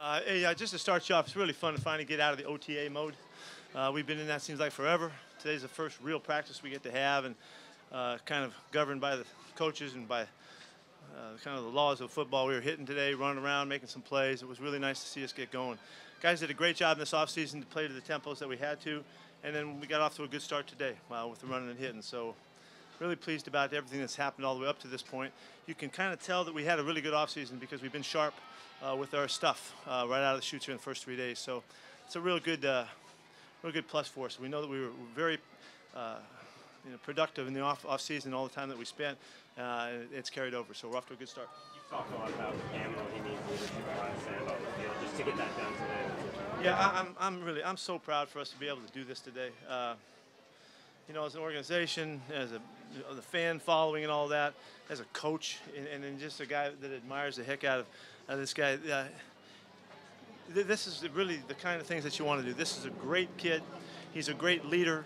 Hey, just to start you off, it's really fun to finally get out of the OTA mode. We've been in that seems like forever. Today's the first real practice we get to have, and kind of governed by the coaches and by kind of the laws of football. We were hitting today, running around, making some plays. It was really nice to see us get going. Guys did a great job in this offseason to play to the tempos that we had to, and then we got off to a good start today with the running and hitting. So really pleased about everything that's happened all the way up to this point. You can kind of tell that we had a really good offseason because we've been sharp with our stuff right out of the chutes here in the first 3 days. So it's a real good plus for us. We know that we were very productive in the off season all the time that we spent. It's carried over, so we're off to a good start. You've talked a lot about Cam and what he needs leadership about the field just to get that done today. Yeah, I'm so proud for us to be able to do this today. As an organization, as the fan following and all that, as a coach, and then just a guy that admires the heck out of this guy. This is really the kind of things that you want to do. This is a great kid. He's a great leader.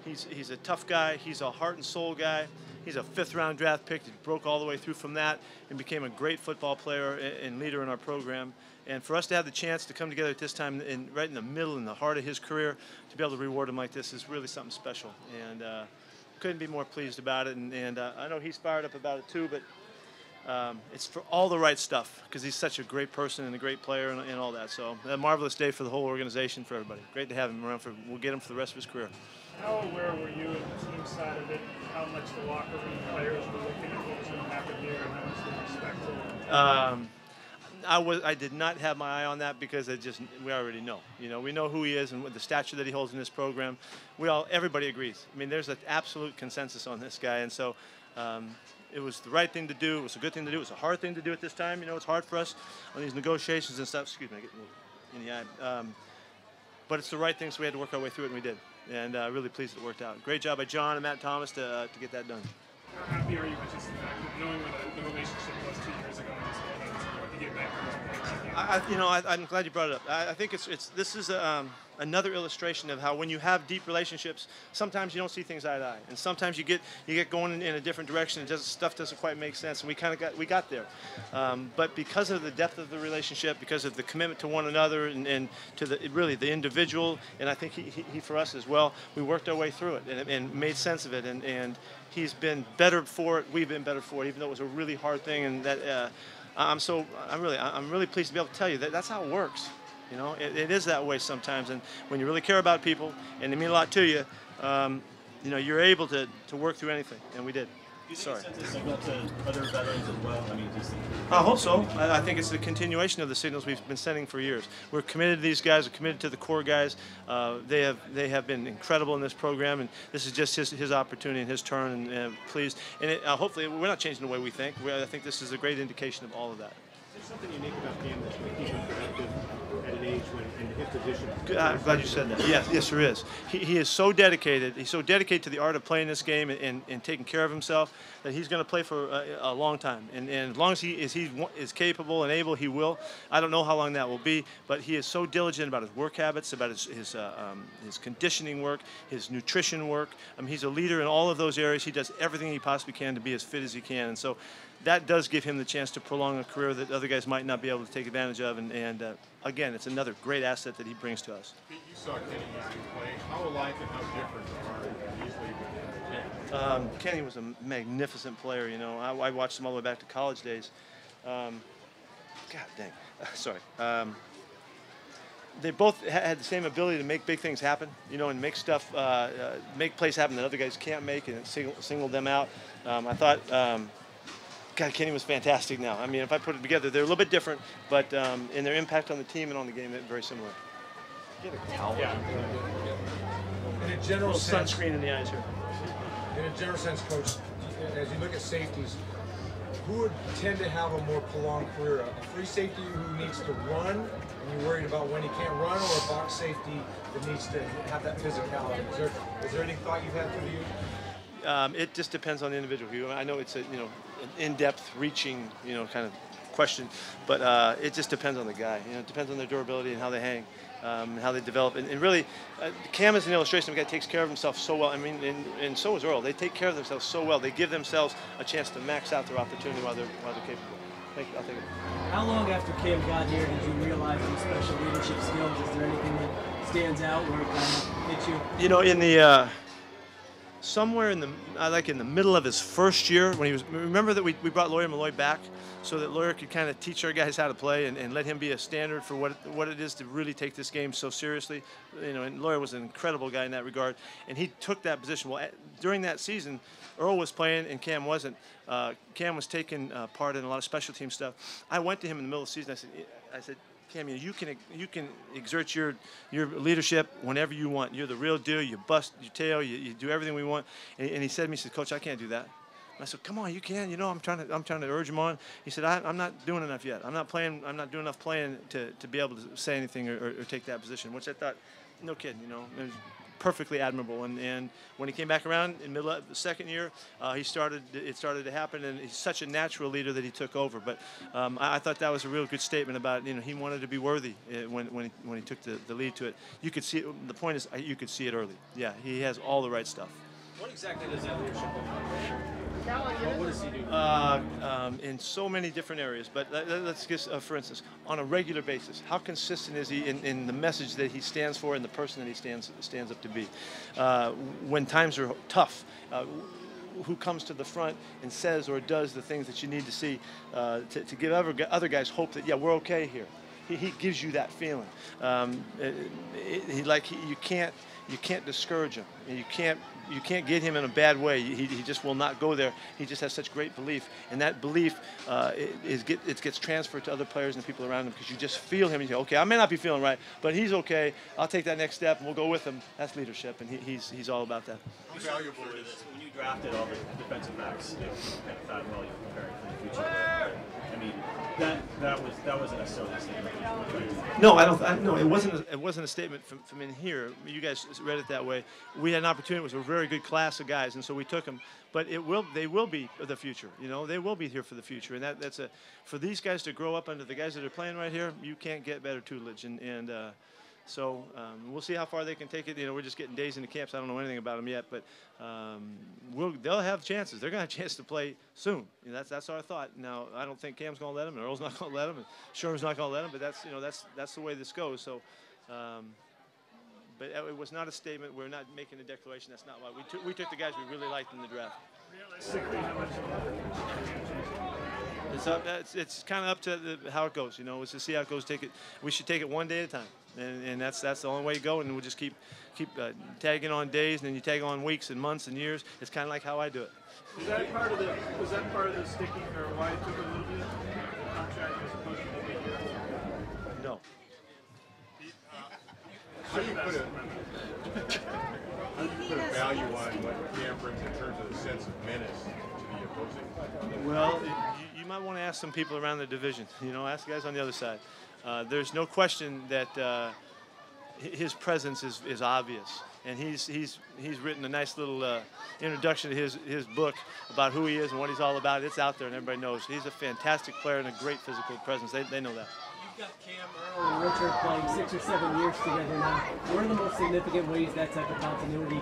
He's a tough guy. He's a heart and soul guy. He's a fifth-round draft pick that broke all the way through from that and became a great football player and leader in our program. And for us to have the chance to come together at this time, right in the middle, in the heart of his career, to be able to reward him like this is really something special. And couldn't be more pleased about it. And I know he's fired up about it too, but it's for all the right stuff because he's such a great person and a great player and all that. So a marvelous day for the whole organization, for everybody. Great to have him around. We'll get him for the rest of his career. How aware were you of the team side of it, how much the locker room players were looking at what was going to happen here and how much they respect to I did not have my eye on that because we already know. We know who he is and the stature that he holds in this program. Everybody agrees. I mean, there's an absolute consensus on this guy, and so it was the right thing to do. It was a good thing to do. It was a hard thing to do at this time. It's hard for us on these negotiations and stuff. Excuse me, I get in the eye. But it's the right thing, so we had to work our way through it, and we did. And really pleased it worked out. Great job by John and Matt Thomas to get that done. How happy are you with just the fact of knowing what the relationship was 2 years ago in this game to get back to this point? I'm glad you brought it up. I think this is another illustration of how when you have deep relationships, sometimes you don't see things eye to eye, and sometimes you get going in a different direction, and stuff doesn't quite make sense. And we got there, but because of the depth of the relationship, because of the commitment to one another, and to the individual, and I think he for us as well, we worked our way through it and made sense of it, and he's been better for it. We've been better for it, even though it was a really hard thing, and that. I'm really pleased to be able to tell you that that's how it works. It is that way sometimes, and when you really care about people and they mean a lot to you, you're able to work through anything, and we did. Do you think it sends a signal to other veterans as well? I mean, do you think? I hope so. I think it's the continuation of the signals we've been sending for years. We're committed to these guys. We're committed to the core guys. They have been incredible in this program, and this is just his opportunity and his turn. And pleased. And hopefully, we're not changing the way we think. I think this is a great indication of all of that. There's something unique about Cam that's going to keep him productive at an age when in his position. I'm glad you said that. Yes, there is. He is so dedicated. He's so dedicated to the art of playing this game and taking care of himself that he's going to play for a long time. And as long as he is capable and able, he will. I don't know how long that will be, but he is so diligent about his work habits, about his conditioning work, his nutrition work. He's a leader in all of those areas. He does everything he possibly can to be as fit as he can. And so that does give him the chance to prolong a career that other guys might not be able to take advantage of. And again, it's another great asset that he brings to us. Pete, you saw Kenny usually play. How alike and how different are usually with Kenny was a magnificent player. I watched him all the way back to college days. God dang, sorry. They both had the same ability to make big things happen, and make stuff, make plays happen that other guys can't make, and single them out. I thought. God, Kenny was fantastic now. If I put it together, they're a little bit different, but in their impact on the team and on the game, they're very similar. Get a towel. Yeah. In a general sense, sunscreen in the eyes here. in a general sense, Coach, as you look at safeties, who would tend to have a more prolonged career? A free safety who needs to run and you're worried about when he can't run, or a box safety that needs to have that physicality? Is there any thought you've had through the years? It just depends on the individual. I know it's an in-depth, reaching, kind of question, but it just depends on the guy. It depends on their durability and how they hang, how they develop. And really, Cam is an illustration of a guy that takes care of himself so well. And so is Earl. They take care of themselves so well. They give themselves a chance to max out their opportunity while they're capable. Thank you. I'll take it. How long after Cam got here did you realize these special leadership skills? Is there anything that stands out where it kind of hits you? You know, in the somewhere in the middle of his first year, when he was, remember that we brought Lawyer Malloy back so that Lawyer could kind of teach our guys how to play and let him be a standard for what it is to really take this game so seriously. You know, and Lawyer was an incredible guy in that regard, and he took that position. Well, during that season, Earl was playing and Cam wasn't. Cam was taking part in a lot of special team stuff. I went to him in the middle of the season. I said, Cam, you can exert your leadership whenever you want. You're the real deal. You bust your tail. You do everything we want. And he said to me, he said, Coach, I can't do that. And I said, come on, you can. You know, I'm trying to urge him on. He said, I'm not doing enough yet. I'm not doing enough playing to be able to say anything or take that position. Which I thought, no kidding. You know, it was perfectly admirable. And when he came back around in the middle of the second year, it started to happen, and he's such a natural leader that he took over. But I thought that was a real good statement about, you know, he wanted to be worthy when he took the lead to it. You could see it. The point is, you could see it early. Yeah, he has all the right stuff. What exactly does that leadership look like? What does he do? In so many different areas, but let's just, for instance, on a regular basis, how consistent is he in the message that he stands for and the person that he stands up to be? When times are tough, who comes to the front and says or does the things that you need to see to give other guys hope that, yeah, we're okay here. He gives you that feeling. You can't discourage him. You can't get him in a bad way. He just will not go there. He just has such great belief, and that belief it gets transferred to other players and the people around him, because you just feel him and you go, okay, I may not be feeling right, but he's okay. I'll take that next step and we'll go with him. That's leadership, and he's all about that. How valuable is it when you drafted all the defensive backs? You know, kind of thought, well, you're preparing for the future. I mean, that wasn't necessarily a statement. No, no, it wasn't a statement from in here. You guys read it that way. We had an opportunity. It was a very good class of guys, and so we took them. But they will be the future. You know, they will be here for the future, and that's for these guys to grow up under the guys that are playing right here. You can't get better tutelage, and so we'll see how far they can take it. You know, we're just getting days into camps. I don't know anything about them yet, but they'll have chances. They're going to have a chance to play soon. You know, that's our thought. Now, I don't think Cam's going to let them, and Earl's not going to let them, and Sherman's not going to let them. But that's the way this goes. So, but it was not a statement. We're not making a declaration. That's not why we took the guys we really liked in the draft. Realistically, how much It's kind of up to how it goes. You know, it's to see how it goes. We should take it one day at a time, and that's the only way to go. And we'll just keep tagging on days, and then you tag on weeks and months and years. It's kind of like how I do it. Was that part of the sticking, or why it took a little bit of the contract as opposed to maybe a year? No. How do you put a value on what Cam brings in terms of the sense of menace to the opposing? Well, you might want to ask some people around the division. You know, ask the guys on the other side. There's no question that his presence is obvious, and he's written a nice little introduction to his book about who he is and what he's all about. It's out there, and everybody knows he's a fantastic player and a great physical presence. They know that. You've got Cam, Earl, and Richard playing 6 or 7 years together now. What are the most significant ways that type of continuity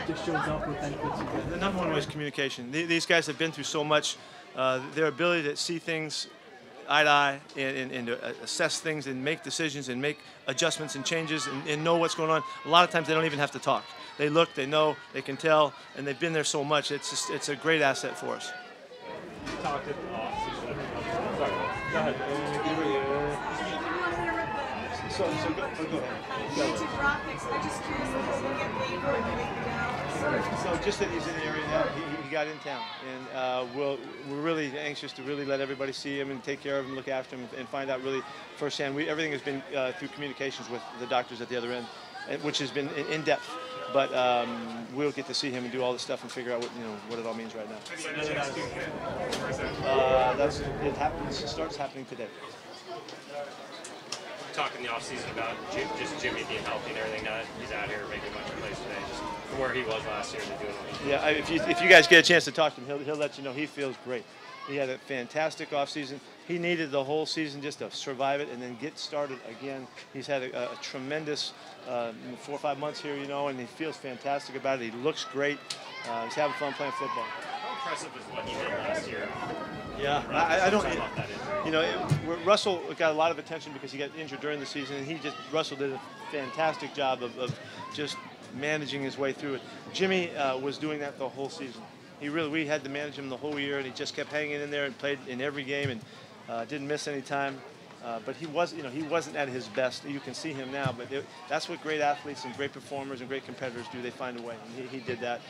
just shows up with benefits? The number one was communication. These guys have been through so much. Their ability to see things eye to eye and to assess things and make decisions and make adjustments and changes and know what's going on. A lot of times they don't even have to talk. They look, they know, they can tell, and they've been there so much. It's a great asset for us. You talked at the off-season. Sorry, go ahead. So go ahead. I'm just curious if he's going to get paid or make the So just that he's in the area now, he got in town, and we're really anxious to really let everybody see him and take care of him, look after him, and find out really firsthand. Everything has been through communications with the doctors at the other end, which has been in depth. But we'll get to see him and do all this stuff and figure out what it all means right now. It starts happening today. Talk in the offseason about just Jimmy being healthy and everything. Now that he's out here making a bunch of plays today, just from where he was last year to doing what he did. Yeah, if you guys get a chance to talk to him, he'll let you know he feels great. He had a fantastic offseason. He needed the whole season just to survive it and then get started again. He's had a tremendous 4 or 5 months here, and he feels fantastic about it. He looks great. He's having fun playing football. How impressive is what he did last year? Yeah, I don't. You know, Russell got a lot of attention because he got injured during the season, and Russell did a fantastic job of just managing his way through it. Jimmy was doing that the whole season. We had to manage him the whole year, and he just kept hanging in there and played in every game and didn't miss any time. But he wasn't at his best. You can see him now, but that's what great athletes and great performers and great competitors do. They find a way, and he did that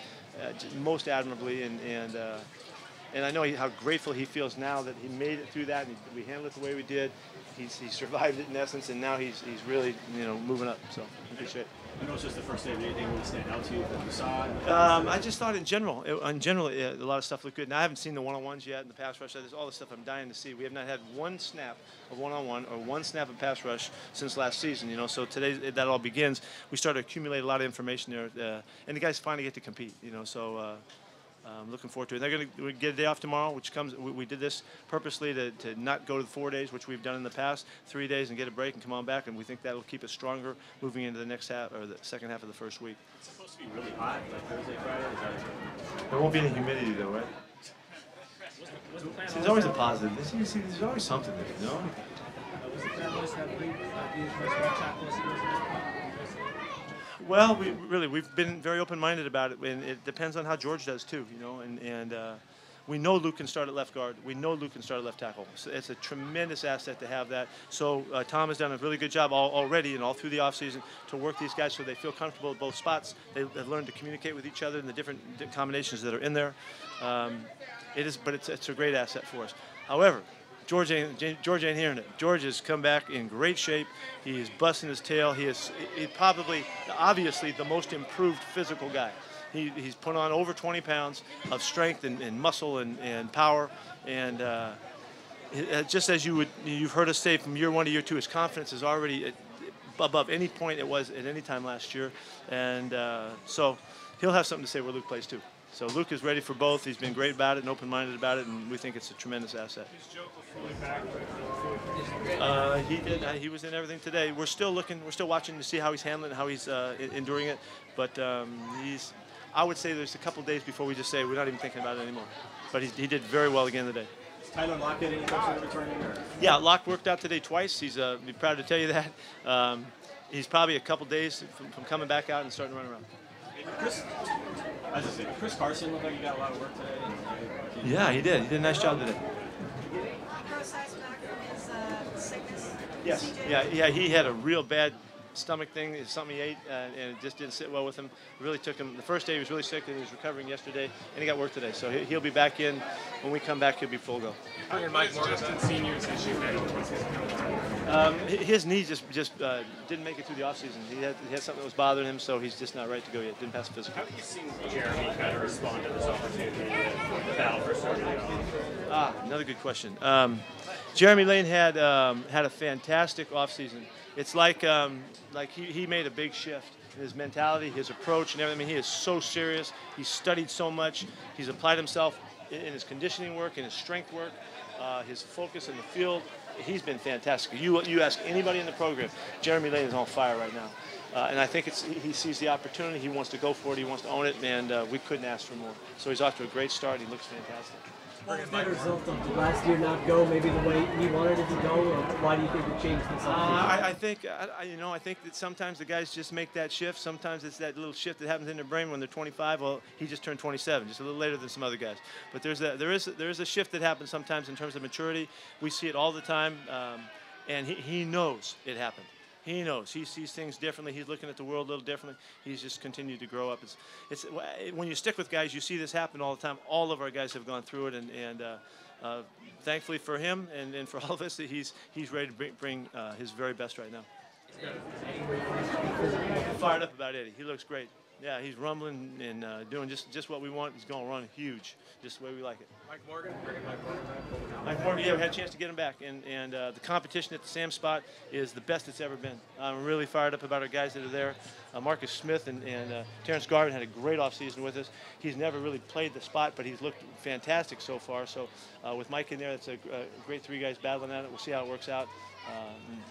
most admirably, and I know how grateful he feels now that he made it through that, and we handled it the way we did. He survived it in essence, and now he's really moving up. So I appreciate it. I know it's just the first day, but anything really stand out to you that you saw? I just thought in general, a lot of stuff looked good. Now I haven't seen the one-on-ones yet in the pass rush. There's all the stuff I'm dying to see. We have not had one snap of one-on-one or one snap of pass rush since last season. So today that all begins. We start to accumulate a lot of information there, and the guys finally get to compete. So. I'm looking forward to it. They're going to get a day off tomorrow, which comes. We did this purposely to not go to the 4 days, which we've done in the past, 3 days and get a break and come on back, and we think that will keep us stronger moving into the next half or the second half of the first week. It's supposed to be really hot, like Thursday, Friday. There won't be any humidity though, right? There's always a positive. There's always something there, Well, we've been very open-minded about it, and it depends on how George does too, and we know Luke can start at left guard. We know Luke can start at left tackle. So it's a tremendous asset to have that. So Tom has done a really good job already and all through the offseason to work these guys so they feel comfortable at both spots. They've learned to communicate with each other in the different combinations that are in there. It's a great asset for us. However, George ain't hearing it. George has come back in great shape. He is busting his tail. He's probably, obviously, the most improved physical guy. He's put on over 20 pounds of strength and muscle and power. And just as you've heard us say from year 1 to year 2, his confidence is already above any point it was at any time last year. And so he'll have something to say where Luke plays too. So Luke is ready for both. He's been great about it and open-minded about it, and we think it's a tremendous asset. Is Joe fully back? He did. He was in everything today. We're still looking. We're still watching to see how he's handling it, how he's enduring it. But I would say there's a couple days before we just say we're not even thinking about it anymore. But he did very well again today. Tyler Locke get any closer to returning? Yeah, Locke worked out today twice. He's be proud to tell you that. He's probably a couple days from coming back out and starting to run around. Chris Carson looked like he got a lot of work today. Yeah, he did. He did a nice job today. Gross eyes back from his sickness. Yes. Yeah. He had a real bad stomach thing. It's something he ate, and it just didn't sit well with him. It really took him. The first day he was really sick, and he was recovering yesterday, and he got work today. So he'll be back in. When we come back, he'll be full go. Mike Morrison Senior's issue. His knee just didn't make it through the offseason. He had something that was bothering him, so he's just not right to go yet. Didn't pass the physical. How do you see Jeremy kind of respond to this opportunity with battle for starting off? Another good question. Jeremy Lane had a fantastic offseason. It's like he made a big shift in his mentality, his approach, and everything. I mean, he is so serious. He's studied so much. He's applied himself in his conditioning work, in his strength work, his focus in the field. He's been fantastic. You ask anybody in the program, Jeremy Lane is on fire right now. And I think he sees the opportunity. He wants to go for it. He wants to own it, and we couldn't ask for more. So he's off to a great start. He looks fantastic. What was the result of the last year not go maybe the way he wanted it to go, or why do you think it changed this offseason? I think that sometimes the guys just make that shift. Sometimes it's that little shift that happens in their brain when they're 25. Well, he just turned 27, just a little later than some other guys. But there is a shift that happens sometimes in terms of maturity. We see it all the time, and he knows it happened. He knows. He sees things differently. He's looking at the world a little differently. He's just continued to grow up. It's when you stick with guys, you see this happen all the time. All of our guys have gone through it, and thankfully for him and for all of us, that he's ready to bring his very best right now. Fired up about Eddie. He looks great. Yeah, he's rumbling and doing just what we want. He's going to run huge, just the way we like it. Mike Morgan, yeah, we had a chance to get him back, and the competition at the Sam spot is the best it's ever been. I'm really fired up about our guys that are there. Marcus Smith and Terrence Garvin had a great offseason with us. He's never really played the spot, but he's looked fantastic so far. So with Mike in there, that's a great three guys battling at it. We'll see how it works out.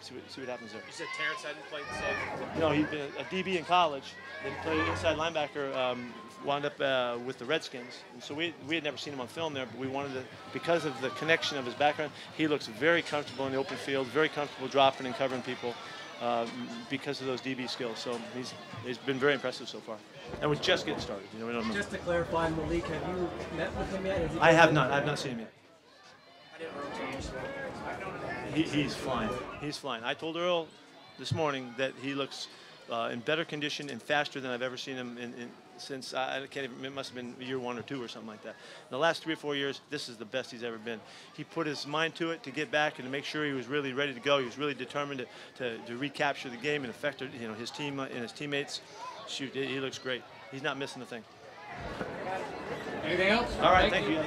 See what happens there. You said Terrence hadn't played the same? No, he'd been a DB in college, then played inside linebacker, wound up with the Redskins. And so we had never seen him on film there, but we wanted to, because of the connection of his background, he looks very comfortable in the open field, very comfortable dropping and covering people because of those DB skills. So he's been very impressive so far. And we're just getting started. You know, we don't know. Just to clarify, Malik, have you met with him yet? I have not. I have not seen him yet. He's flying. He's flying. I told Earl this morning that he looks in better condition and faster than I've ever seen him since I can't even, it must have been year 1 or 2 or something like that. In the last 3 or 4 years, this is the best he's ever been. He put his mind to it to get back and to make sure he was really ready to go. He was really determined to recapture the game and affect his team and his teammates. Shoot, he looks great. He's not missing a thing. Anything else? All right, thank you.